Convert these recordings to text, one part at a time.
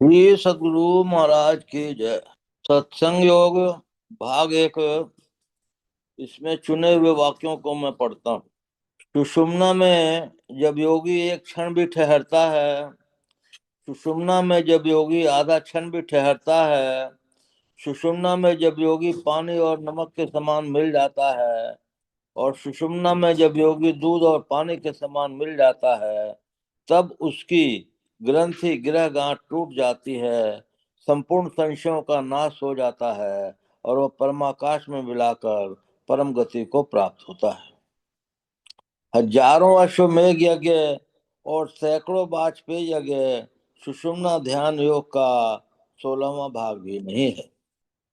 ये सदगुरु महाराज की जय। सत्संग योग भाग एक। इसमें चुने हुए वाक्यों को मैं पढ़ता हूँ। सुषुम्ना में जब योगी एक क्षण भी ठहरता है, सुषुम्ना में जब योगी आधा क्षण भी ठहरता है, सुषुम्ना में जब योगी पानी और नमक के समान मिल जाता है, और सुषुम्ना में जब योगी दूध और पानी के समान मिल जाता है, तब उसकी ग्रंथि गृह गांठ टूट जाती है, संपूर्ण संशयों का नाश हो जाता है और वह परमाकाश में मिलाकर परम गति को प्राप्त होता है। हजारों अश्वमेघ यज्ञ और सैकड़ों वाजपेयी यज्ञ सुषुम्ना ध्यान योग का 16वां भाग भी नहीं है।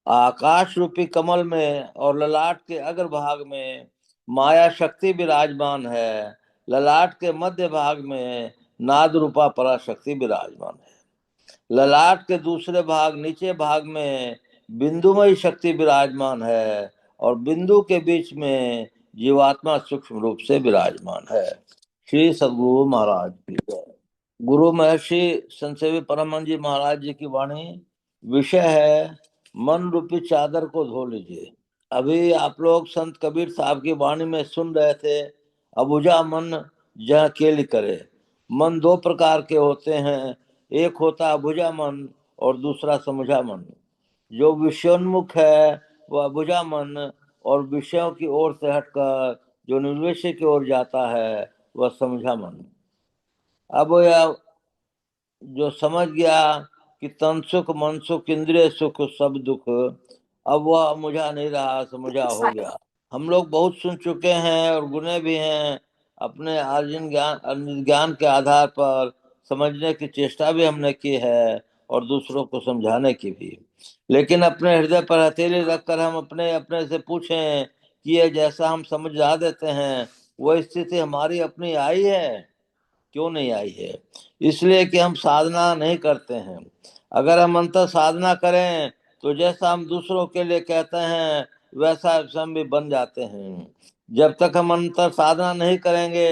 आकाश रूपी कमल में और ललाट के अग्र भाग में माया शक्ति विराजमान है। ललाट के मध्य भाग में नाद रूपा पराशक्ति विराजमान है। ललाट के दूसरे भाग नीचे भाग में बिंदुमय शक्ति विराजमान है और बिंदु के बीच में जीवात्मा सूक्ष्म रूप से विराजमान है। श्री सद्गुरु महाराज की जय। गुरु महर्षि संतसेवी परमहंस जी महाराज जी की वाणी। विषय है मन रूपी चादर को धो लीजिए। अभी आप लोग संत कबीर साहब की वाणी में सुन रहे थे, अबुझा मन जह केली करे। मन दो प्रकार के होते हैं, एक होता अबुझा मन और दूसरा समझा मन। जो विषयोन्मुख है वह अबुझा मन, और विषयों की ओर से हटकर जो निर्विषय की ओर जाता है वह समझा मन। अब यह जो समझ गया कि तन सुख मन सुख इंद्रिय सुख सब दुख, अब वह मुझा नहीं रहा, समझा हो गया। हम लोग बहुत सुन चुके हैं और गुने भी हैं। अपने अर्जित ज्ञान के आधार पर समझने की चेष्टा भी हमने की है और दूसरों को समझाने की भी। लेकिन अपने हृदय पर हथेली रखकर हम अपने अपने से पूछें कि ये जैसा हम समझा देते हैं वह स्थिति हमारी अपनी आई है? क्यों नहीं आई है? इसलिए कि हम साधना नहीं करते हैं। अगर हम अंतर साधना करें तो जैसा हम दूसरों के लिए कहते हैं वैसा हम भी बन जाते हैं। जब तक हम अंतर साधना नहीं करेंगे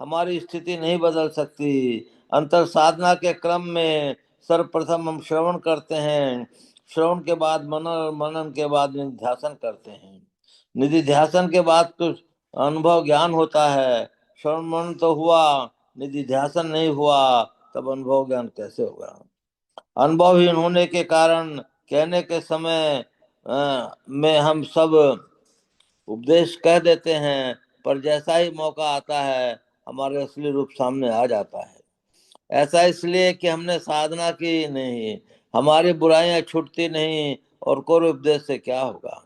हमारी स्थिति नहीं बदल सकती। अंतर साधना के क्रम में सर्वप्रथम हम श्रवण करते हैं, श्रवण के बाद मनन और मनन के बाद निधिध्यासन करते हैं। निधिध्यासन के बाद कुछ अनुभव ज्ञान होता है। श्रवण मनन तो हुआ, निधिध्यासन नहीं हुआ, तब अनुभव ज्ञान कैसे होगा? अनुभवहीन होने के कारण कहने के समय में हम सब उपदेश कह देते हैं, पर जैसा ही मौका आता है हमारे असली रूप सामने आ जाता है। ऐसा इसलिए कि हमने साधना की नहीं, हमारी बुराइयां छूटती नहीं, और कोई उपदेश से क्या होगा?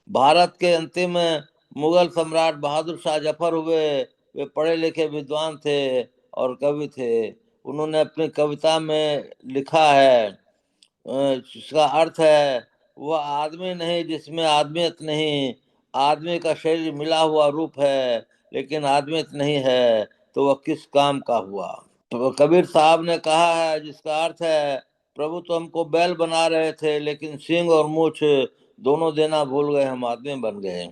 भारत के अंतिम मुगल सम्राट बहादुर शाह जफर हुए। वे पढ़े लिखे विद्वान थे और कवि थे। उन्होंने अपनी कविता में लिखा है, जिसका अर्थ है वह आदमी नहीं जिसमें आदमियत नहीं, आदमी का शरीर मिला हुआ रूप है लेकिन आदमियत नहीं है, तो वह किस काम का हुआ? तो कबीर साहब ने कहा है, जिसका अर्थ है प्रभु तो हमको बैल बना रहे थे लेकिन सींग और मूछ दोनों देना भूल गए, हम आदमी बन गए।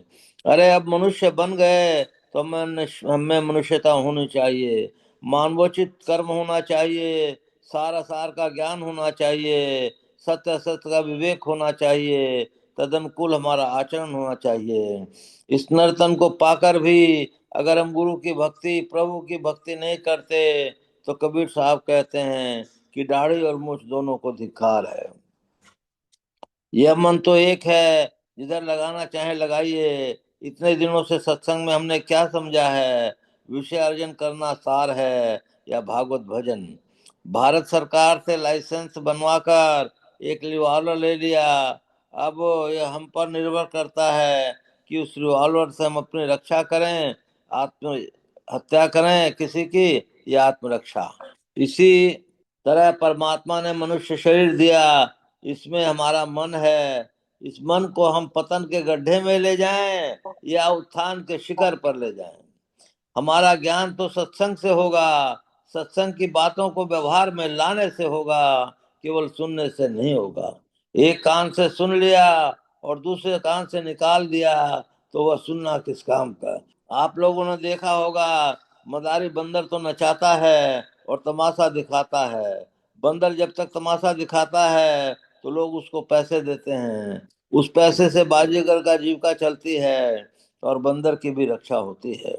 अरे अब मनुष्य बन गए तो हमें मनुष्यता होनी चाहिए, मानवोचित कर्म होना चाहिए, सारा सार का ज्ञान होना चाहिए, सत्य असत्य का विवेक होना चाहिए, तदनुकूल हमारा आचरण होना चाहिए। इस नर्तन को पाकर भी अगर हम गुरु की भक्ति प्रभु की भक्ति नहीं करते तो कबीर साहब कहते हैं कि दाढ़ी और मूछ दोनों को धिक्कार है। यह मन तो एक है, जिधर लगाना चाहे लगाइए। इतने दिनों से सत्संग में हमने क्या समझा है? विषय अर्जन करना सार है या भागवत भजन? भारत सरकार से लाइसेंस बनवाकर एक रिवॉल्वर ले लिया। अब यह हम पर निर्भर करता है कि उस रिवॉल्वर से हम अपनी रक्षा करें, आत्म हत्या करें किसी की, या आत्मरक्षा। इसी तरह परमात्मा ने मनुष्य शरीर दिया, इसमें हमारा मन है। इस मन को हम पतन के गड्ढे में ले जाएं या उत्थान के शिखर पर ले जाएं? हमारा ज्ञान तो सत्संग से होगा, सत्संग की बातों को व्यवहार में लाने से होगा, केवल सुनने से नहीं होगा। एक कान से सुन लिया और दूसरे कान से निकाल दिया तो वह सुनना किस काम का? आप लोगों ने देखा होगा, मदारी बंदर तो नचाता है और तमाशा दिखाता है, बंदर जब तक तमाशा दिखाता है तो लोग उसको पैसे देते हैं, उस पैसे से बाजीगर का जीविका चलती है और बंदर की भी रक्षा होती है।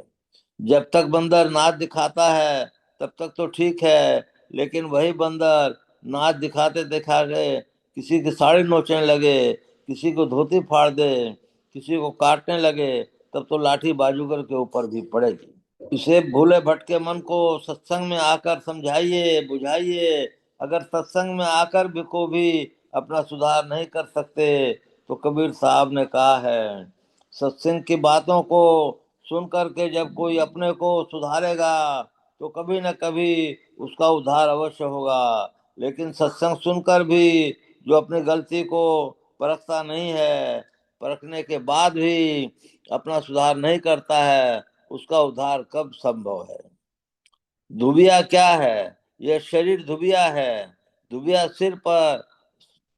जब तक बंदर नाच दिखाता है तब तक तो ठीक है, लेकिन वही बंदर नाच दिखाते दिखाते किसी की साड़ी नोचने लगे, किसी को धोती फाड़ दे, किसी को काटने लगे, तब तो लाठी बाजूगर के ऊपर भी पड़ेगी। इसे भूले भटके मन को सत्संग में आकर समझाइए, बुझाइए। अगर सत्संग में आकर भी को भी अपना सुधार नहीं कर सकते तो कबीर साहब ने कहा है, सत्संग की बातों को सुन करके जब कोई अपने को सुधारेगा तो कभी न कभी उसका उद्धार अवश्य होगा। लेकिन सत्संग सुनकर भी जो अपनी गलती को परखता नहीं है, परखने के बाद भी अपना सुधार नहीं करता है, उसका उद्धार कब संभव है। धुबिया क्या है? यह शरीर धुबिया है। धुबिया सिर पर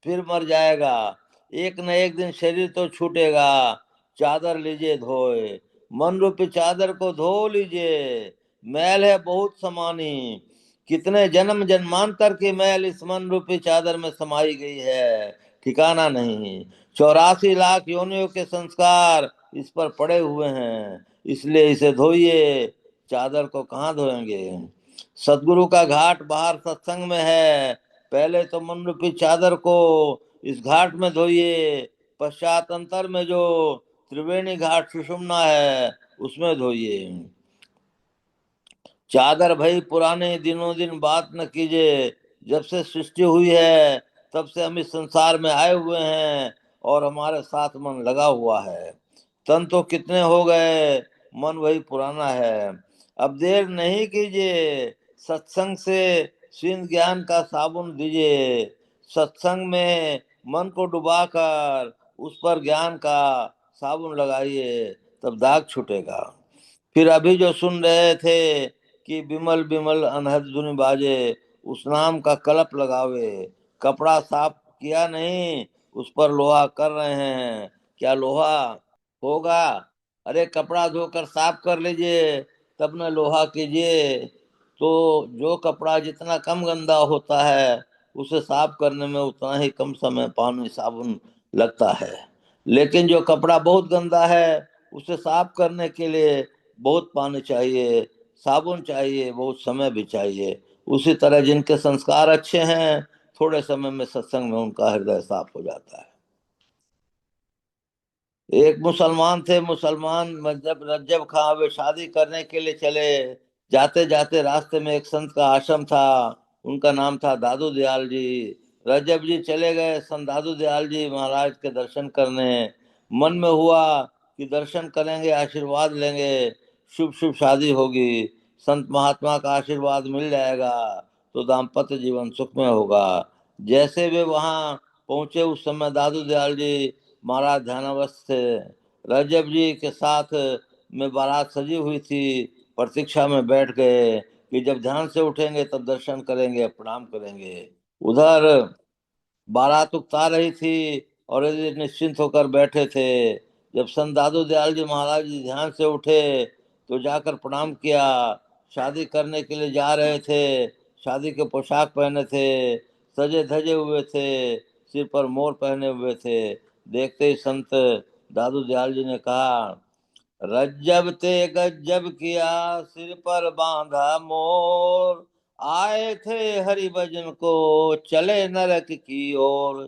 फिर मर जाएगा। एक न एक दिन शरीर तो छूटेगा। चादर लीजिए धोए, मन रूपी चादर को धो लीजिए। मैल है बहुत समानी, कितने जन्म जन्मांतर की मैल इस मन रूपी चादर में समाई गई है, ठिकाना नहीं। 84 लाख योनियों के संस्कार इस पर पड़े हुए हैं, इसलिए इसे धोइए। चादर को कहाँ धोएंगे? सदगुरु का घाट बाहर सत्संग में है। पहले तो मन रूपी चादर को इस घाट में धोइए, पश्चात अंतर में जो त्रिवेणी घाट सुषुम्ना है उसमें धोइए। चादर भाई पुराने दिनों दिन बात न कीजिए। जब से सृष्टि हुई है तब से हम इस संसार में आए हुए हैं और हमारे साथ मन लगा हुआ है। तन तो कितने हो गए, मन वही पुराना है। अब देर नहीं कीजिए, सत्संग से सीन ज्ञान का साबुन दीजिए। सत्संग में मन को डुबाकर उस पर ज्ञान का साबुन लगाइए, तब दाग छूटेगा। फिर अभी जो सुन रहे थे कि बिमल बिमल अनहद धुन बाजे, उस नाम का कलप लगावे। कपड़ा साफ किया नहीं, उस पर लोहा कर रहे हैं, क्या लोहा होगा? अरे कपड़ा धोकर साफ कर लीजिए, तब न लोहा कीजिए। तो जो कपड़ा जितना कम गंदा होता है उसे साफ करने में उतना ही कम समय पानी साबुन लगता है। लेकिन जो कपड़ा बहुत गंदा है उसे साफ करने के लिए बहुत पानी चाहिए, साबुन चाहिए, बहुत समय भी चाहिए। उसी तरह जिनके संस्कार अच्छे हैं, थोड़े समय में सत्संग में उनका हृदय साफ हो जाता है। एक मुसलमान थे, मुसलमान मतलब रज्जब खां, वे शादी करने के लिए चले। जाते जाते रास्ते में एक संत का आश्रम था, उनका नाम था दादू दयाल जी। रज्जब जी चले गए संत दादू दयाल जी महाराज के दर्शन करने। मन में हुआ कि दर्शन करेंगे, आशीर्वाद लेंगे, शुभ शुभ शादी होगी, संत महात्मा का आशीर्वाद मिल जाएगा तो दाम्पत्य जीवन सुखमय होगा। जैसे वे वहां पहुंचे उस समय दादू दयाल जी महाराज ध्यानावस्थ थे। रजब जी के साथ में बारात सजी हुई थी, प्रतीक्षा में बैठ गए कि जब ध्यान से उठेंगे तब दर्शन करेंगे, प्रणाम करेंगे। उधर बारात उकता रही थी और ये निश्चिंत होकर बैठे थे। जब संत दादू दयाल जी महाराज जी ध्यान से उठे तो जाकर प्रणाम किया। शादी करने के लिए जा रहे थे, शादी के पोशाक पहने थे, सजे धजे हुए थे, सिर पर मोर पहने हुए थे। देखते ही संत दादू दयाल जी ने कहा, रज्जब ते गज्जब किया, सिर पर बांधा मोर, आए थे हरि भजन को, चले नरक की ओर।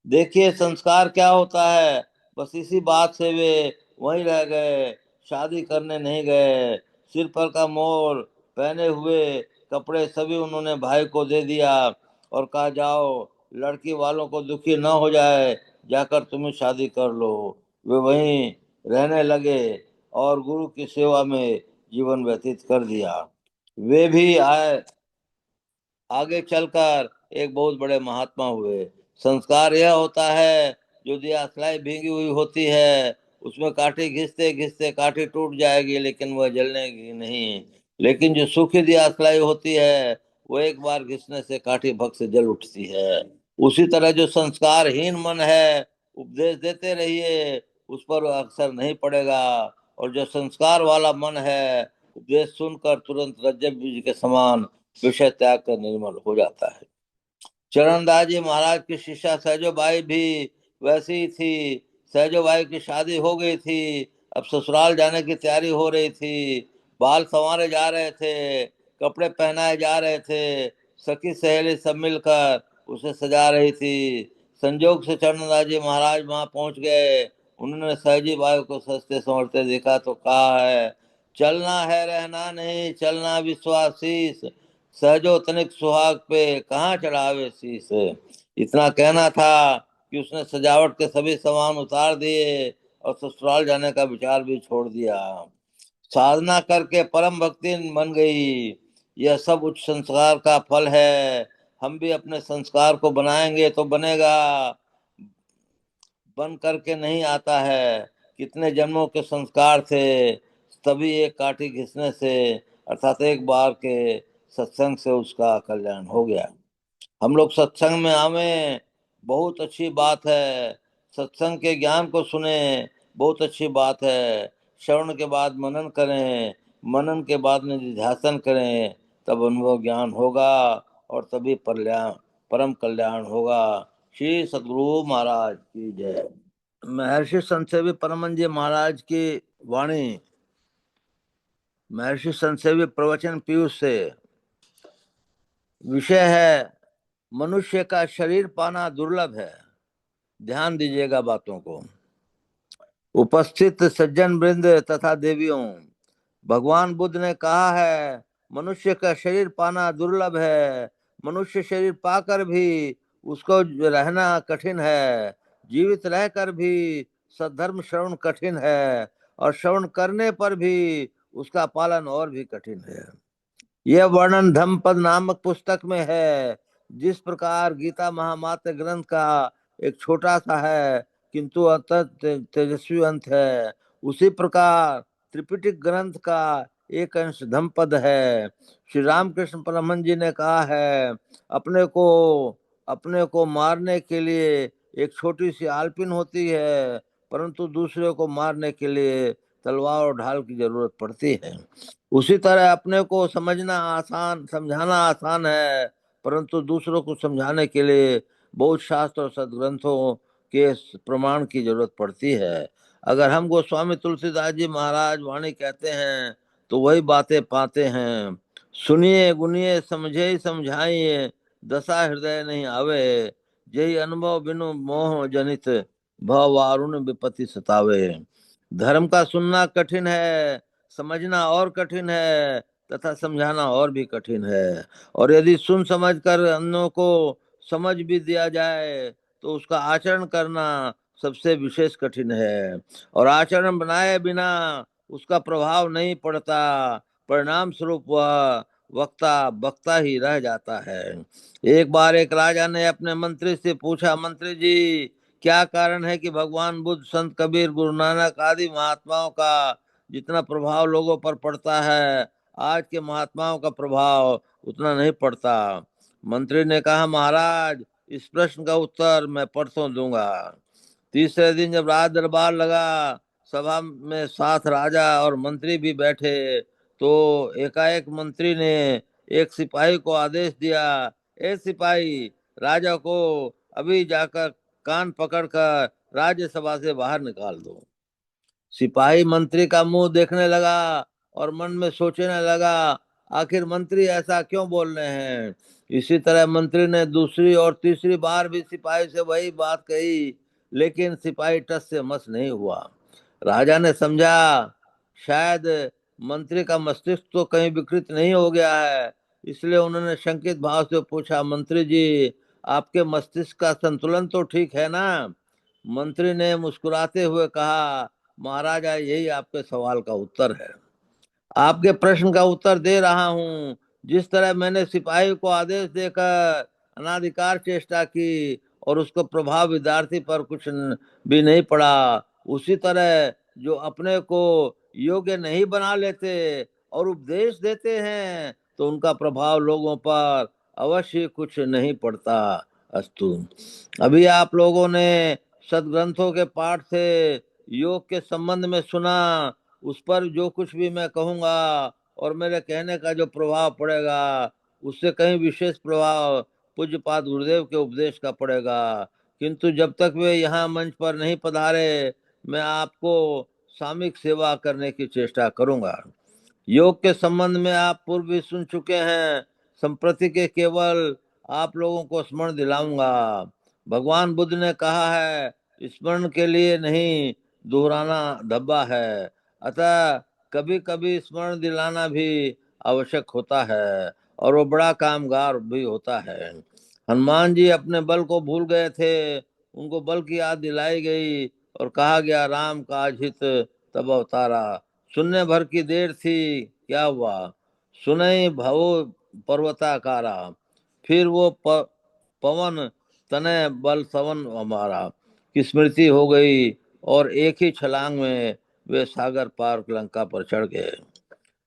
देखिए संस्कार क्या होता है, बस इसी बात से वे वहीं रह गए, शादी करने नहीं गए। सिर पर का मोर पहने हुए कपड़े सभी उन्होंने भाई को दे दिया और कहा, जाओ लड़की वालों को दुखी न हो जाए, जाकर तुम्हें शादी कर लो। वे वहीं रहने लगे और गुरु की सेवा में जीवन व्यतीत कर दिया। वे भी आए, आगे चलकर एक बहुत बड़े महात्मा हुए। संस्कार यह होता है, जो दियासलाई भीगी हुई होती है उसमें काठी घिसते घिसते काठी टूट जाएगी लेकिन वह जलनेगी नहीं। लेकिन जो सूखी दियासलाई होती है वो एक बार घिसने से काठी भक से जल उठती है। उसी तरह जो संस्कारहीन मन है, उपदेश देते रहिए, उस पर वह असर नहीं पड़ेगा। और जो संस्कार वाला मन है, उपदेश सुनकर तुरंत रज्जब बीज के समान विषय त्याग कर निर्मल हो जाता है। चरणदास जी महाराज की शिष्या सहजोबाई भी वैसी ही थी। सहजोबाई की शादी हो गई थी, अब ससुराल जाने की तैयारी हो रही थी, बाल संवारे जा रहे थे, कपड़े पहनाए जा रहे थे, सखी सहेली सब मिलकर उसे सजा रही थी। संजोग से चरणदास जी महाराज वहां पहुंच गए। उन्होंने सहजी बाई को सस्ते संवरते देखा तो कहा है, चलना है रहना नहीं, चलना विश्वासीस, सहजो तनिक सुहाग पे कहाँ चढ़ावे शीस। इतना कहना था कि उसने सजावट के सभी सामान उतार दिए और ससुराल जाने का विचार भी छोड़ दिया। साधना करके परम भक्ति बन गई। यह सब उच्च संस्कार का फल है। हम भी अपने संस्कार को बनाएंगे तो बनेगा, बन करके नहीं आता है। कितने जन्मों के संस्कार थे, तभी एक काठी घिसने से अर्थात एक बार के सत्संग से उसका कल्याण हो गया। हम लोग सत्संग में आवे, बहुत अच्छी बात है। सत्संग के ज्ञान को सुने, बहुत अच्छी बात है। श्रवण के बाद मनन करें, मनन के बाद निधिध्यासन करें, तब अनुभव ज्ञान होगा और तभी परम कल्याण होगा। श्री सद्गुरु महाराज की जय। महर्षि संत सेवी परमंज महाराज की वाणी। महर्षि संत सेवी प्रवचन पीयूष से। विषय है, मनुष्य का शरीर पाना दुर्लभ है। ध्यान दीजिएगा बातों को। उपस्थित सज्जन वृंद तथा देवियों, भगवान बुद्ध ने कहा है मनुष्य का शरीर पाना दुर्लभ है। मनुष्य शरीर पाकर भी उसको रहना कठिन है। जीवित रहकर भी सद्धर्म श्रवण कठिन है, और श्रवण करने पर भी उसका पालन और भी कठिन है। यह वर्णन धम्मपद नामक पुस्तक में है। जिस प्रकार गीता महामात्र ग्रंथ का एक छोटा सा है किंतु अत्यंत तेजस्वी अंत है, उसी प्रकार त्रिपिटक ग्रंथ का एक अंश धम्मपद है। श्री रामकृष्ण परमहंस जी ने कहा है, अपने को मारने के लिए एक छोटी सी आलपिन होती है, परंतु दूसरे को मारने के लिए तलवार और ढाल की जरूरत पड़ती है। उसी तरह अपने को समझाना आसान है, परंतु दूसरों को समझाने के लिए बहुत शास्त्र और सदग्रंथों के प्रमाण की जरूरत पड़ती है। अगर हम गोस्वामी तुलसीदास जी महाराज वाणी कहते हैं तो वही बातें पाते हैं। सुनिए गुनिए समझे समझाइए, दशा हृदय नहीं आवे, यही अनुभव बिनु मोह जनित, भव वारुण विपत्ति सतावे। धर्म का सुनना कठिन है, समझना और कठिन है, तथा समझाना और भी कठिन है। और यदि सुन समझ कर अन्यों को समझ भी दिया जाए तो उसका आचरण करना सबसे विशेष कठिन है। और आचरण बनाए बिना उसका प्रभाव नहीं पड़ता, परिणाम स्वरूप वह वक्ता बक्ता ही रह जाता है। एक बार एक राजा ने अपने मंत्री से पूछा, मंत्री जी, क्या कारण है कि भगवान बुद्ध, संत कबीर, गुरु नानक आदि महात्माओं का जितना प्रभाव लोगों पर पड़ता है, आज के महात्माओं का प्रभाव उतना नहीं पड़ता? मंत्री ने कहा, महाराज, इस प्रश्न का उत्तर मैं परसों दूंगा। तीसरे दिन जब राज दरबार लगा, सभा में साथ राजा और मंत्री भी बैठे, तो एकाएक मंत्री ने एक सिपाही को आदेश दिया, ए सिपाही, राजा को अभी जाकर कान पकड़कर राज्यसभा से बाहर निकाल दो। सिपाही मंत्री का मुंह देखने लगा और मन में सोचने लगा, आखिर मंत्री ऐसा क्यों बोल रहे हैं। इसी तरह मंत्री ने दूसरी और तीसरी बार भी सिपाही से वही बात कही, लेकिन सिपाही टस से मस नहीं हुआ। राजा ने समझा, शायद मंत्री का मस्तिष्क तो कहीं विकृत नहीं हो गया है। इसलिए उन्होंने शंकित भाव से पूछा, मंत्री जी, आपके मस्तिष्क का संतुलन तो ठीक है ना? मंत्री ने मुस्कुराते हुए कहा, महाराजा, यही आपके सवाल का उत्तर है। आपके प्रश्न का उत्तर दे रहा हूँ। जिस तरह मैंने सिपाही को आदेश देकर अनाधिकार चेष्टा की और उसको प्रभाव विद्यार्थी पर कुछ भी नहीं पड़ा, उसी तरह जो अपने को योग्य नहीं बना लेते और उपदेश देते हैं तो उनका प्रभाव लोगों पर अवश्य कुछ नहीं पड़ता। अस्तु। अभी आप लोगों ने सदग्रंथों के पाठ से योग के संबंध में सुना। उस पर जो कुछ भी मैं कहूंगा और मेरे कहने का जो प्रभाव पड़ेगा, उससे कहीं विशेष प्रभाव पूज्यपाद गुरुदेव के उपदेश का पड़ेगा, किंतु जब तक वे यहाँ मंच पर नहीं पधारे, मैं आपको सामूहिक सेवा करने की चेष्टा करूंगा। योग के संबंध में आप पूर्व भी सुन चुके हैं, संप्रति के केवल आप लोगों को स्मरण दिलाऊंगा। भगवान बुद्ध ने कहा है, स्मरण के लिए नहीं, दोहराना धब्बा है। अतः कभी कभी स्मरण दिलाना भी आवश्यक होता है, और वो बड़ा कामगार भी होता है। हनुमान जी अपने बल को भूल गए थे, उनको बल की याद दिलाई गई और कहा गया, राम काज हित तब अवतारा। सुनने भर की देर थी, क्या हुआ, सुनई भवो पर्वताकारा। फिर वो पवन तने बल सवन हमारा की स्मृति हो गई, और एक ही छलांग में वे सागर पार लंका पर चढ़ गए।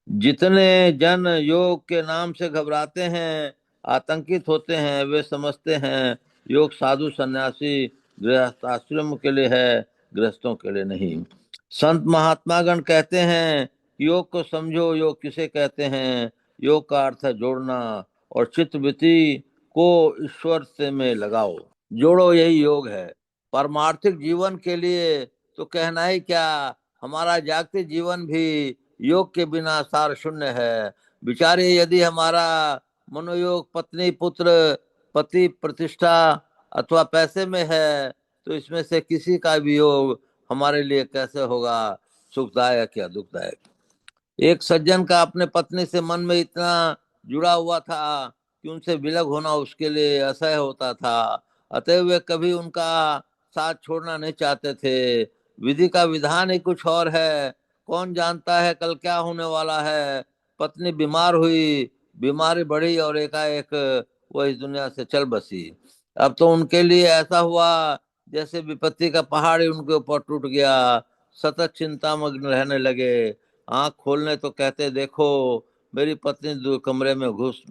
जितने जन योग के नाम से घबराते हैं, आतंकित होते हैं, वे समझते हैं योग साधु सन्यासी गृहस्थाश्रम के लिए है, गृहस्थों के लिए नहीं। संत महात्मागण कहते हैं, योग को समझो, योग किसे कहते हैं। योग का अर्थ है जोड़ना, और चित्तवृत्ति को ईश्वर से में लगाओ, जोड़ो, यही योग है। परमार्थिक जीवन के लिए तो कहना ही क्या, हमारा जागतिक जीवन भी योग के बिना सार शून्य है। विचारे, यदि हमारा मनोयोग पत्नी पुत्र पति प्रतिष्ठा अथवा पैसे में है, तो इसमें से किसी का भी योग हमारे लिए कैसे होगा सुखदायक या दुखदायक। एक सज्जन का अपने पत्नी से मन में इतना जुड़ा हुआ था कि उनसे विलग होना उसके लिए असह्य होता था। अतः वे कभी उनका साथ छोड़ना नहीं चाहते थे। विधि का विधान ही कुछ और है, कौन जानता है कल क्या होने वाला है। पत्नी बीमार हुई, बीमारी बढ़ी और एकाएक वो इस दुनिया से चल बसी। अब तो उनके लिए ऐसा हुआ जैसे विपत्ति का पहाड़ ही उनके ऊपर टूट गया। सतत चिंता मग्न रहने लगे। आंख खोलने तो कहते, देखो मेरी पत्नी कमरे में घुस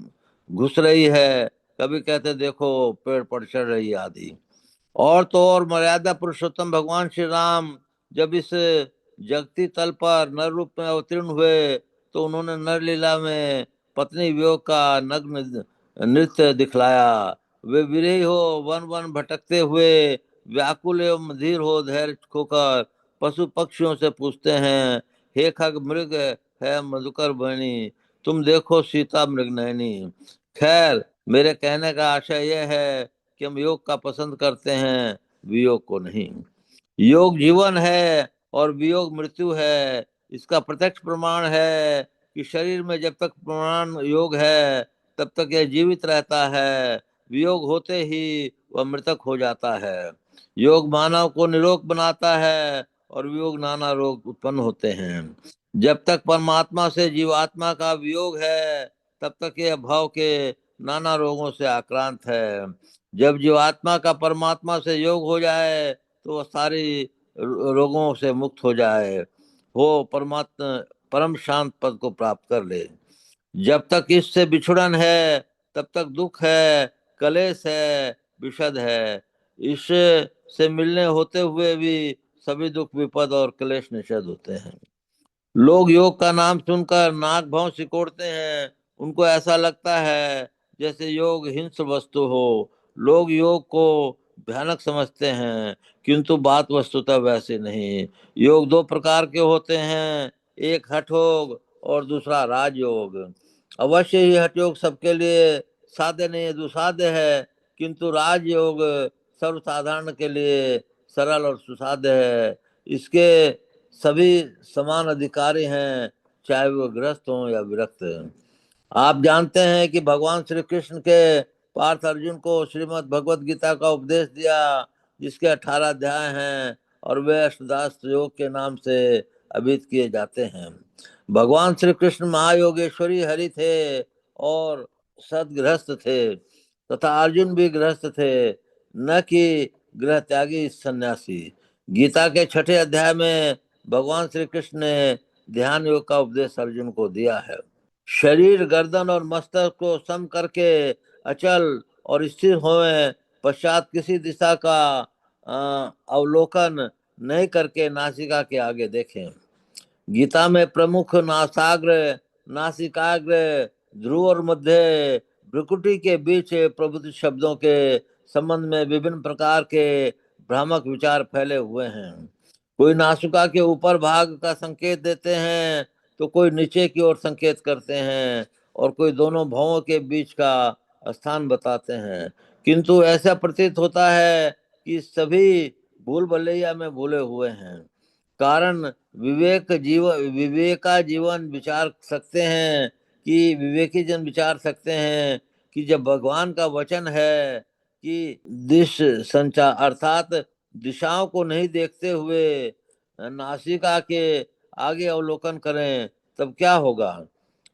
घुस रही है, कभी कहते देखो पेड़ पर चढ़ रही है आदि। और तो और मर्यादा पुरुषोत्तम भगवान श्री राम जब इस जगती तल पर नर रूप में अवतीर्ण हुए, तो उन्होंने नर लीला में पत्नी वियोग का नग्न नृत्य दिखलाया। वे विरही हो वन वन भटकते हुए, व्याकुल एवं धीर हो धैर्य खोकर पशु पक्षियों से पूछते हैं, हे खग मृग है मधुकर बनी, तुम देखो सीता मृग नयनी। खैर, मेरे कहने का आशय यह है कि हम योग का पसंद करते हैं, वियोग को नहीं। योग जीवन है और वियोग मृत्यु है। इसका प्रत्यक्ष प्रमाण है कि शरीर में जब तक प्राण योग है, तब तक यह जीवित रहता है। वियोग होते ही वह मृतक हो जाता है। योग मानव को निरोग बनाता है, और वियोग नाना रोग उत्पन्न होते हैं। जब तक परमात्मा से जीवात्मा का वियोग है, तब तक यह भाव के नाना रोगों से आक्रांत है। जब जीवात्मा का परमात्मा से योग हो जाए, तो वह सारी रोगों से मुक्त हो जाए, वो परमात्मा परम शांत पद को प्राप्त कर ले। जब तक इससे बिछुड़न है, तब तक दुख है, कलेश है, विषद है। इससे मिलने होते हुए भी सभी दुख विपद और क्लेश निषेध होते हैं। लोग योग का नाम सुनकर नाक भौं सिकोड़ते हैं। उनको ऐसा लगता है जैसे योग हिंस्र वस्तु हो। लोग योग को भयानक समझते हैं, किंतु बात वस्तुतः वैसे नहीं। योग दो प्रकार के होते हैं, एक हठ योग और दूसरा राजयोग। अवश्य ही हठ योग सबके लिए साध्य नहीं है, दुसाध्य है, किंतु राजयोग सर्वसाधारण के लिए सरल और सुसाध्य है। इसके सभी समान अधिकारी हैं, चाहे वो गृहस्थ हों या विरक्त। आप जानते हैं कि भगवान श्री कृष्ण के पार्थ अर्जुन को श्रीमद् भगवत गीता का उपदेश दिया, जिसके 18 अध्याय हैं, और वे अष्टदास योग के नाम से अभिहित किए जाते हैं। भगवान श्री कृष्ण महायोगेश्वरी हरि थे और सदगृहस्थ थे, तथा अर्जुन भी गृहस्थ थे, न कि गृह त्यागी सन्यासी। गीता के 6 अध्याय में भगवान श्री कृष्ण ने ध्यान योग का उपदेश अर्जुन को दिया है। शरीर, गर्दन और मस्तक को सम करके अचल और स्थिर होए पश्चात किसी दिशा का अवलोकन नहीं करके नासिका के आगे देखें। गीता में प्रमुख नासाग्र, नासिकाग्र, ध्रुव और मध्य, प्रकृति के बीच प्रभुति शब्दों के संबंध में विभिन्न प्रकार के भ्रामक विचार फैले हुए हैं। कोई नासिका के ऊपर भाग का संकेत देते हैं, तो कोई नीचे की ओर संकेत करते हैं, और कोई दोनों भावों के बीच का स्थान बताते हैं। किंतु ऐसा प्रतीत होता है कि सभी भूल भुलैया में भूले हुए हैं। कारण विवेका जीवन विचार सकते हैं कि विवेकी जन विचार सकते हैं कि जब भगवान का वचन है कि दिश संचार अर्थात दिशाओं को नहीं देखते हुए नासिका के आगे अवलोकन करें, तब क्या होगा?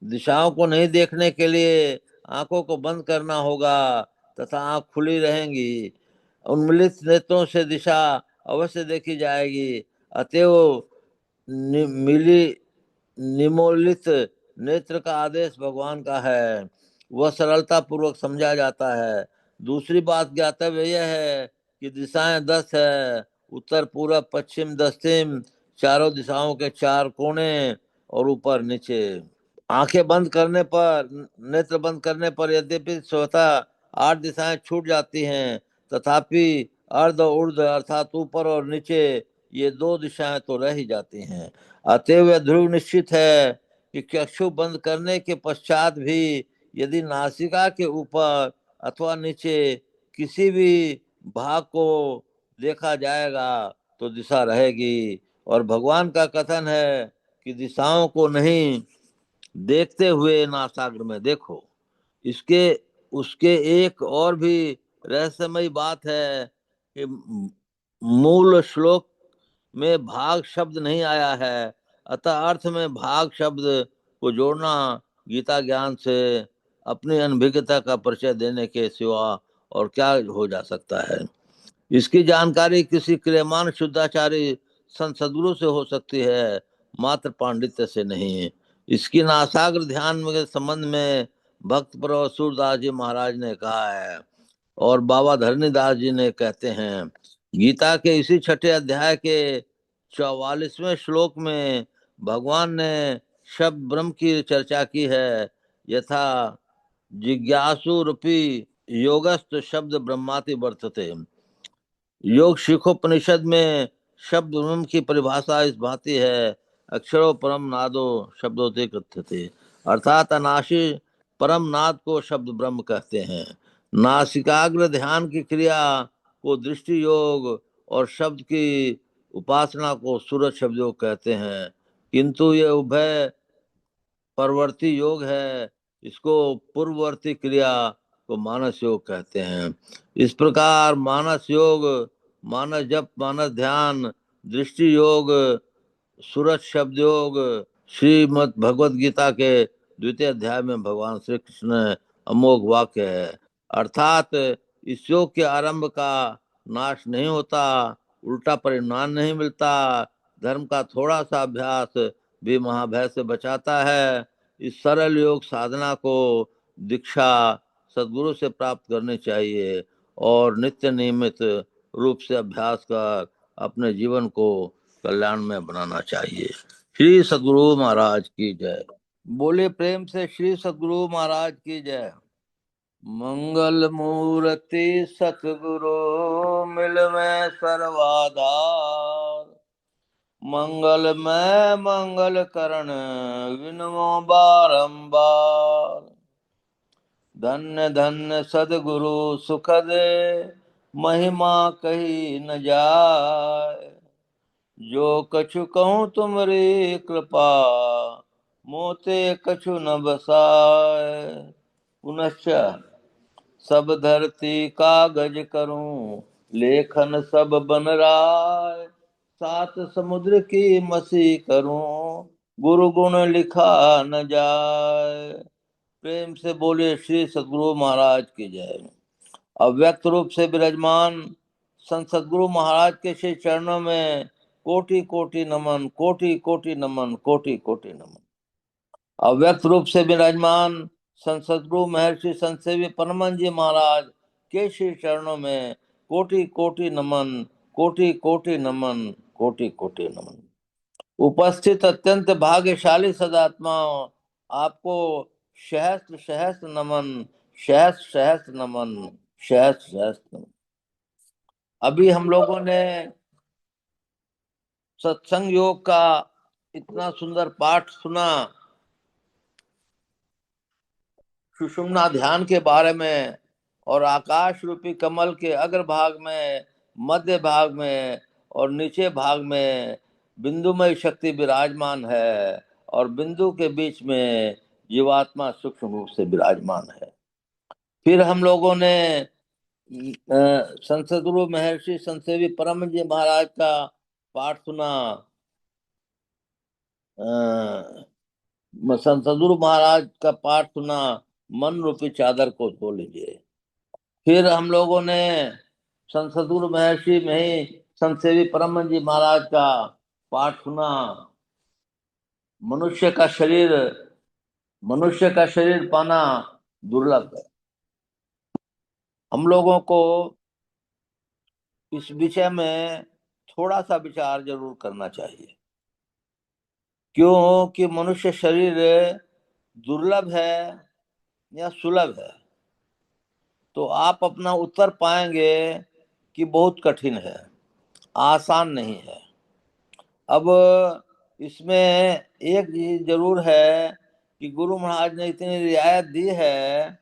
दिशाओं को नहीं देखने के लिए आंखों को बंद करना होगा तथा आंख खुली रहेंगी। उन्मिलित नेत्रों से दिशा अवश्य देखी जाएगी। अतएव मिली निमोलित नेत्र का आदेश भगवान का है, वह सरलता पूर्वक समझा जाता है। दूसरी बात ज्ञातव्य यह है कि दिशाएं 10 है, उत्तर पूर्व पश्चिम दक्षिण, चारों दिशाओं के 4 कोने और ऊपर नीचे। आंखें बंद करने पर, नेत्र बंद करने पर यद्यपि स्वतः 8 दिशाएं छूट जाती हैं, तथापि अर्ध ऊर्ध्व अर्थात ऊपर और नीचे ये 2 दिशाएं तो रह ही जाती हैं। अतएव यह ध्रुव निश्चित है कि चक्षु बंद करने के पश्चात भी यदि नासिका के ऊपर अथवा नीचे किसी भी भाग को देखा जाएगा तो दिशा रहेगी। और भगवान का कथन है कि दिशाओं को नहीं देखते हुए नासाग्र में देखो। इसके उसके एक और भी रहस्यमयी बात है कि मूल श्लोक में भाग शब्द नहीं आया है, अतः अर्थ में भाग शब्द को जोड़ना गीता ज्ञान से अपनी अनभिज्ञता का परिचय देने के सिवा और क्या हो जा सकता है। इसकी जानकारी किसी क्रियमान शुद्धाचारी संत सद्गुरु से हो सकती है, मात्र पांडित्य से नहीं। इसकी नासाग्र ध्यान के संबंध में भक्त प्रभु सूरदास जी महाराज ने कहा है और बाबा धरणीदास जी ने कहते हैं। गीता के इसी 6ठे अध्याय के 44वें श्लोक में भगवान ने शब्द ब्रह्म की चर्चा की है। यथा जिज्ञासु रूपी योगस्थ शब्द ब्रह्माति वर्तते। योग शिखोपनिषद में शब्द ब्रह्म की परिभाषा इस भांति है, अक्षरो परम नादो शब्दोते कथ्यते, अर्थात अनाशी परम नाद को शब्द ब्रह्म कहते हैं। नासिकाग्र ध्यान की क्रिया को दृष्टि योग और शब्द की उपासना को सूरज शब्द योग कहते हैं, किंतु ये उभय परवर्ती योग है। इसको पूर्ववर्ती क्रिया को मानस योग कहते हैं। इस प्रकार मानस योग, मानस जप, मानस ध्यान, दृष्टि योग, सूरज शब्द योग श्रीमद् भगवत गीता के 2वें अध्याय में भगवान श्री कृष्ण अमोघ वाक्य है। अर्थात इस योग के आरंभ का नाश नहीं होता, उल्टा परिणाम नहीं मिलता। धर्म का थोड़ा सा अभ्यास भी महाभय से बचाता है। इस सरल योग साधना को दीक्षा सद्गुरु से प्राप्त करनी चाहिए और नित्य नियमित रूप से अभ्यास कर अपने जीवन को कल्याण में बनाना चाहिए। श्री सद्गुरु महाराज की जय। बोले प्रेम से श्री सद्गुरु महाराज की जय। मंगल मूर्ति सतगुरु मिलवे सर्वाधार, मंगल में मंगल करण विनमो बारंबार। धन्य धन्य सदगुरु सुख दे, महिमा कही न जाय। जो कछु कहूँ तुमरी कृपा, मोते कछु न बसाय। पुनश्च सब धरती कागज करूं, लेखन सब बन राय। 7 समुद्र की मसी करूं, गुरु गुण लिखा न जाय। प्रेम से बोले श्री सद्गुरु महाराज की जय। अव्यक्त रूप से विराजमान संत सद्गुरु महाराज के श्री चरणों में कोटि कोटि नमन, कोटि कोटि नमन, कोटि कोटि नमन। अव्यक्त रूप से विराजमान संत सद्गुरु महर्षि संत सेवी परमहंस जी महाराज के श्री चरणों में कोटि कोटि नमन, कोटि कोटि नमन, कोटि कोटि नमन। उपस्थित अत्यंत भाग्यशाली सदात्माओं, आपको सहस्त्र सहस्त्र नमन, सहस्त्र सहस्त्र नमन, सहस्त्र सहस्त्र नमन। अभी हम लोगों ने सत्संग योग का इतना सुंदर पाठ सुना, सुषुम्ना ध्यान के बारे में, और आकाश रूपी कमल के अग्रभाग में, मध्य भाग में और नीचे भाग में बिंदुमय शक्ति विराजमान है, और बिंदु के बीच में जीवात्मा सूक्ष्म रूप से विराजमान है। फिर हम लोगों ने संत सद्गुरु महर्षि संत सेवी परम जी महाराज का पाठ सुना। संत सद्गुरु महाराज का पाठ सुना, मन रूपी चादर को धो लीजिए। फिर हम लोगों ने संत सद्गुरु महर्षि में ही संत सेवी परम जी महाराज का पाठ सुना, मनुष्य का शरीर, मनुष्य का शरीर पाना दुर्लभ है। हम लोगों को इस विषय में थोड़ा सा विचार जरूर करना चाहिए। क्यों कि मनुष्य शरीर दुर्लभ है या सुलभ है, तो आप अपना उत्तर पाएंगे कि बहुत कठिन है, आसान नहीं है। अब इसमें एक चीज जरूर है कि गुरु महाराज ने इतनी रियायत दी है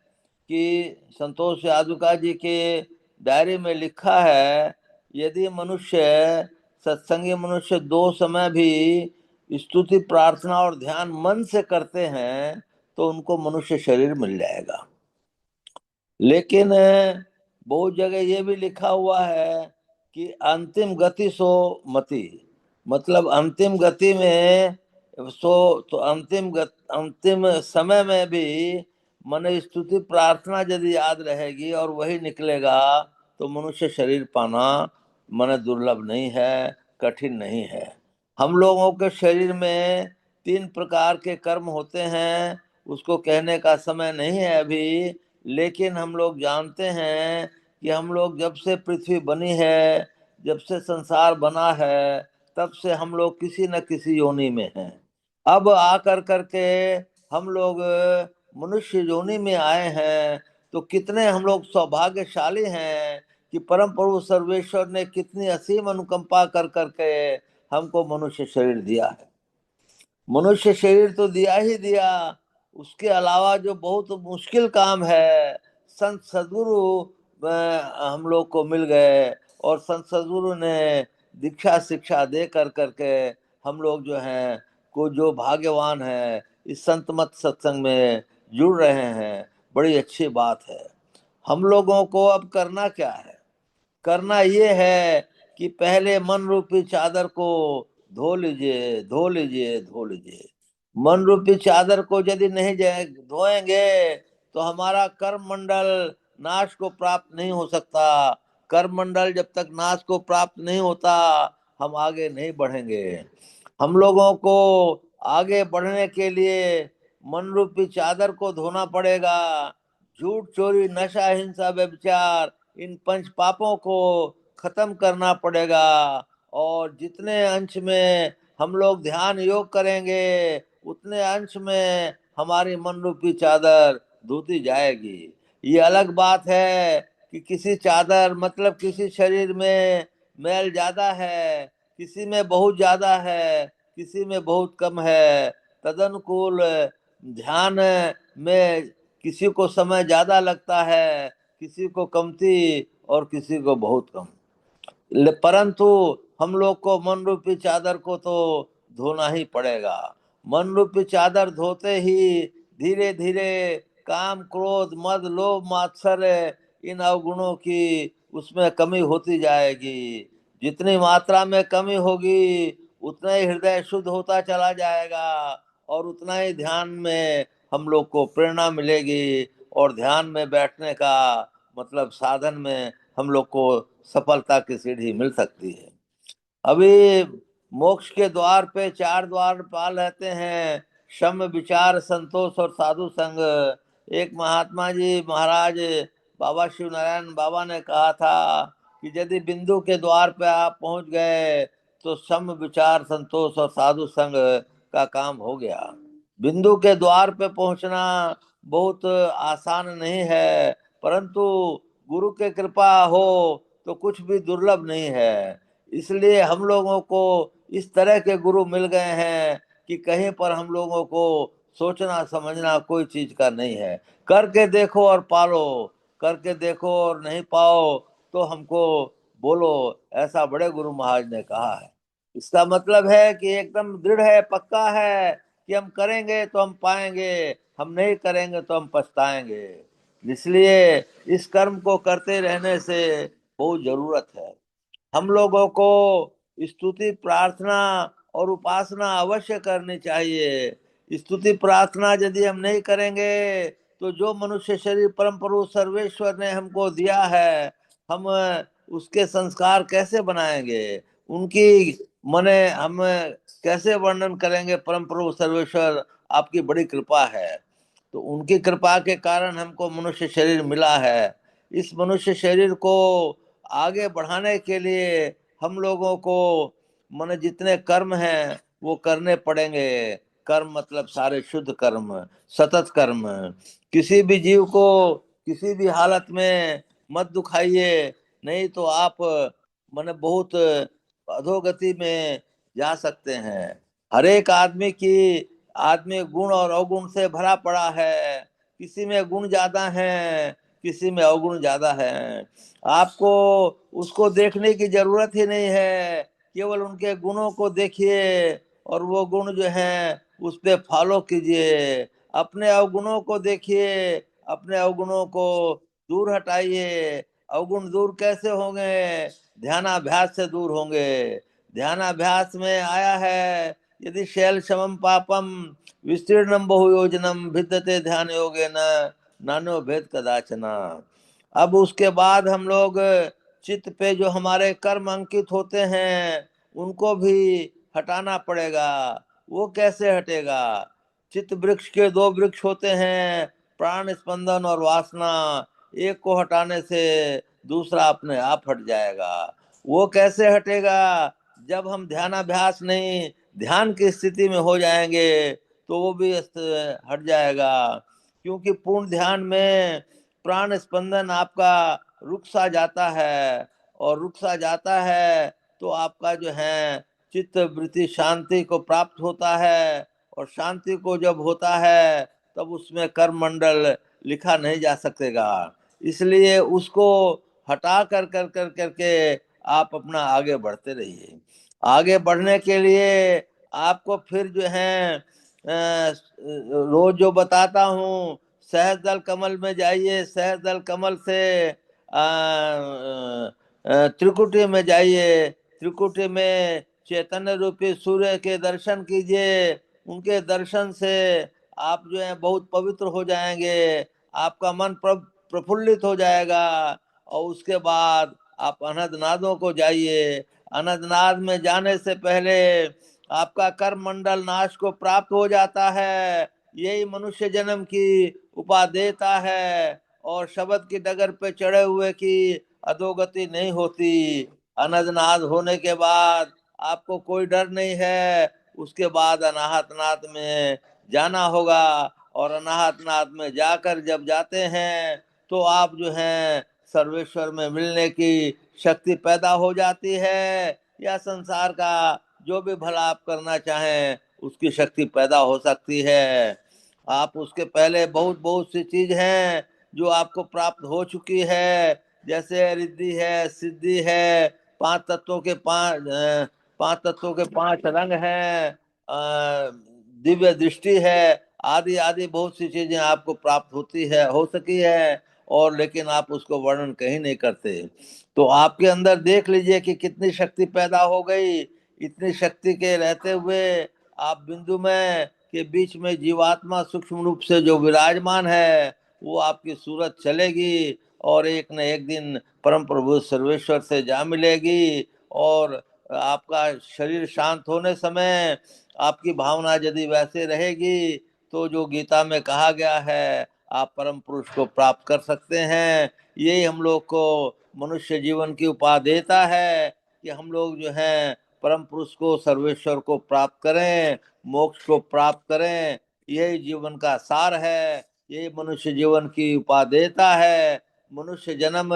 कि संतोष यादुका जी के डायरी में लिखा है, यदि मनुष्य, सत्संगी मनुष्य 2 समय भी स्तुति प्रार्थना और ध्यान मन से करते हैं तो उनको मनुष्य शरीर मिल जाएगा। लेकिन बहुत जगह ये भी लिखा हुआ है कि अंतिम गति सो मति, मतलब अंतिम गति में तो अंतिम समय में भी मन स्तुति प्रार्थना यदि याद रहेगी और वही निकलेगा तो मनुष्य शरीर पाना मन दुर्लभ नहीं है, कठिन नहीं है। हम लोगों के शरीर में 3 प्रकार के कर्म होते हैं, उसको कहने का समय नहीं है अभी, लेकिन हम लोग जानते हैं कि हम लोग जब से पृथ्वी बनी है, जब से संसार बना है, तब से हम लोग किसी न किसी योनि में हैं। अब आकर करके हम लोग मनुष्य योनि में आए हैं, तो कितने हम लोग सौभाग्यशाली हैं कि परम प्रभु सर्वेश्वर ने कितनी असीम अनुकंपा कर करके हमको मनुष्य शरीर दिया है। मनुष्य शरीर तो दिया ही दिया, उसके अलावा जो बहुत मुश्किल काम है, संत सद्गुरु हम लोग को मिल गए, और संत सद्गुरु ने दीक्षा शिक्षा दे कर करके हम लोग जो हैं को जो भाग्यवान है इस संत मत सत्संग में जुड़ रहे हैं, बड़ी अच्छी बात है। हम लोगों को अब करना क्या है? करना ये है कि पहले मन रूपी चादर को धो लीजिए, धो लीजिए, धो लीजिए। मन रूपी चादर को यदि नहीं धोएंगे तो हमारा कर्म मंडल नाश को प्राप्त नहीं हो सकता। कर्म मंडल जब तक नाश को प्राप्त नहीं होता, हम आगे नहीं बढ़ेंगे। हम लोगों को आगे बढ़ने के लिए मन रूपी चादर को धोना पड़ेगा। झूठ, चोरी, नशा, हिंसा, व्यभिचार, इन 5 पापों को खत्म करना पड़ेगा। और जितने अंश में हम लोग ध्यान योग करेंगे उतने अंश में हमारी मन रूपी चादर धोती जाएगी। ये अलग बात है कि किसी चादर मतलब किसी शरीर में मैल ज्यादा है, किसी में बहुत ज्यादा है, किसी में बहुत कम है। तदनुकूल ध्यान में किसी को समय ज्यादा लगता है, किसी को कमती और किसी को बहुत कम। परंतु हम लोग को मन रूपी चादर को तो धोना ही पड़ेगा। मन रूपी चादर धोते ही धीरे धीरे काम, क्रोध, मद, लोभ, मात्सर्य, इन अवगुणों की उसमें कमी होती जाएगी। जितनी मात्रा में कमी होगी उतना ही हृदय शुद्ध होता चला जाएगा, और उतना ही ध्यान में हम लोग को प्रेरणा मिलेगी, और ध्यान में बैठने का मतलब साधन में हम लोग को सफलता की सीढ़ी मिल सकती है। अभी मोक्ष के द्वार पे 4 द्वारपाल रहते हैं, शम, विचार, संतोष और साधु संग। एक महात्मा जी महाराज बाबा शिव नारायण बाबा ने कहा था कि यदि बिंदु के द्वार पे आप पहुंच गए तो शम, विचार, संतोष और साधु संग का काम हो गया। बिंदु के द्वार पे पहुंचना बहुत आसान नहीं है, परंतु गुरु की कृपा हो तो कुछ भी दुर्लभ नहीं है। इसलिए हम लोगों को इस तरह के गुरु मिल गए हैं कि कहीं पर हम लोगों को सोचना समझना कोई चीज का नहीं है। करके देखो और पालो, करके देखो और नहीं पाओ तो हमको बोलो, ऐसा बड़े गुरु महाराज ने कहा है। इसका मतलब है कि एकदम दृढ़ है, पक्का है कि हम करेंगे तो हम पाएंगे, हम नहीं करेंगे तो हम पछताएंगे। इसलिए इस कर्म को करते रहने से बहुत जरूरत है। हम लोगों को स्तुति प्रार्थना और उपासना अवश्य करनी चाहिए। स्तुति प्रार्थना यदि हम नहीं करेंगे तो जो मनुष्य शरीर परम प्रभु सर्वेश्वर ने हमको दिया है, हम उसके संस्कार कैसे बनाएंगे, उनकी मने हम कैसे वर्णन करेंगे। परम प्रभु सर्वेश्वर आपकी बड़ी कृपा है, तो उनकी कृपा के कारण हमको मनुष्य शरीर मिला है। इस मनुष्य शरीर को आगे बढ़ाने के लिए हम लोगों को मन जितने कर्म हैं वो करने पड़ेंगे। कर्म मतलब सारे शुद्ध कर्म, सतत कर्म। किसी भी जीव को किसी भी हालत में मत दुखाइए, नहीं तो आप मन बहुत अधोगति में जा सकते हैं। हर एक आदमी गुण और अवगुण से भरा पड़ा है। किसी में गुण ज्यादा है, किसी में अवगुण ज्यादा है। आपको उसको देखने की जरूरत ही नहीं है, केवल उनके गुणों को देखिए और वो गुण जो है उस पे फॉलो कीजिए। अपने अवगुणों को देखिए, अपने अवगुणों को दूर हटाइए। अवगुण दूर कैसे होंगे? ध्यानाभ्यास से दूर होंगे। ध्यानाभ्यास में आया है, यदि शैल समम पापम विस्तीर्णम बहु योजनम भिद्यते ध्यान योगेन नानो भेद कदाचना। अब उसके बाद हम लोग चित्त पे जो हमारे कर्म अंकित होते हैं उनको भी हटाना पड़ेगा। वो कैसे हटेगा? चित्त वृक्ष के दो वृक्ष होते हैं, प्राण स्पंदन और वासना। एक को हटाने से दूसरा अपने आप हट जाएगा। वो कैसे हटेगा? जब हम ध्यानाभ्यास नहीं, ध्यान की स्थिति में हो जाएंगे तो वो भी हट जाएगा। क्योंकि पूर्ण ध्यान में प्राण स्पंदन आपका रुक सा जाता है, और रुक सा जाता है तो आपका जो है चित्त वृत्ति शांति को प्राप्त होता है। और शांति को जब होता है तब उसमें कर्म मंडल लिखा नहीं जा सकेगा। इसलिए उसको हटा कर कर कर करके आप अपना आगे बढ़ते रहिए। आगे बढ़ने के लिए आपको फिर जो है रोज जो बताता हूँ, सहज दल कमल में जाइए, सहज दल कमल से त्रिकुटी में जाइए। त्रिकुटी में चैतन्य रूपी सूर्य के दर्शन कीजिए। उनके दर्शन से आप जो है बहुत पवित्र हो जाएंगे, आपका मन प्रफुल्लित हो जाएगा। और उसके बाद आप अनंत नादों को जाइए। अनंत नाद में जाने से पहले आपका कर्म मंडल नाश को प्राप्त हो जाता है। यही मनुष्य जन्म की उपादेयता है, और शब्द की डगर पे चढ़े हुए की अधोगति नहीं होती। अनंत नाद होने के बाद आपको कोई डर नहीं है। उसके बाद अनाहत नाद में जाना होगा, और अनाहत नाद में जाकर जब जाते हैं तो आप जो है सर्वेश्वर में मिलने की शक्ति पैदा हो जाती है। या संसार का जो भी भला आप करना चाहें उसकी शक्ति पैदा हो सकती है। आप उसके पहले बहुत बहुत सी चीज हैं जो आपको प्राप्त हो चुकी है, जैसे रिद्धि है, सिद्धि है, पांच तत्वों के पांच रंग हैं, दिव्य दृष्टि है, आदि आदि बहुत सी चीजें आपको प्राप्त होती है, हो सकी है। और लेकिन आप उसको वर्णन कहीं नहीं करते। तो आपके अंदर देख लीजिए कि कितनी शक्ति पैदा हो गई। इतनी शक्ति के रहते हुए आप बिंदु में के बीच में जीवात्मा सूक्ष्म रूप से जो विराजमान है वो आपकी सूरत चलेगी, और एक न एक दिन परम प्रभु सर्वेश्वर से जा मिलेगी। और आपका शरीर शांत होने समय आपकी भावना यदि वैसे रहेगी तो जो गीता में कहा गया है आप परम पुरुष को प्राप्त कर सकते हैं। यही हम लोग को मनुष्य जीवन की उपादेयता है कि हम लोग जो हैं परम पुरुष को, सर्वेश्वर को प्राप्त करें, मोक्ष को प्राप्त करें। यही जीवन का सार है। ये मनुष्य जीवन की उपादेयता है। मनुष्य जन्म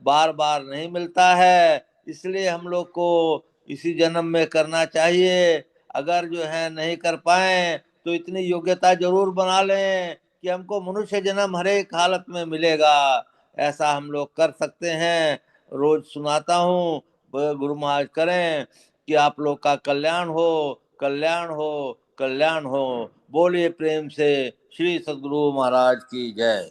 बार बार नहीं मिलता है, इसलिए हम लोग को इसी जन्म में करना चाहिए। अगर जो है नहीं कर पाए तो इतनी योग्यता जरूर बना लें कि हमको मनुष्य जन्म हर एक हालत में मिलेगा। ऐसा हम लोग कर सकते हैं। रोज सुनाता हूँ, गुरु महाराज करें कि आप लोग का कल्याण हो, कल्याण हो, कल्याण हो। बोलिए प्रेम से श्री सद्गुरु महाराज की जय।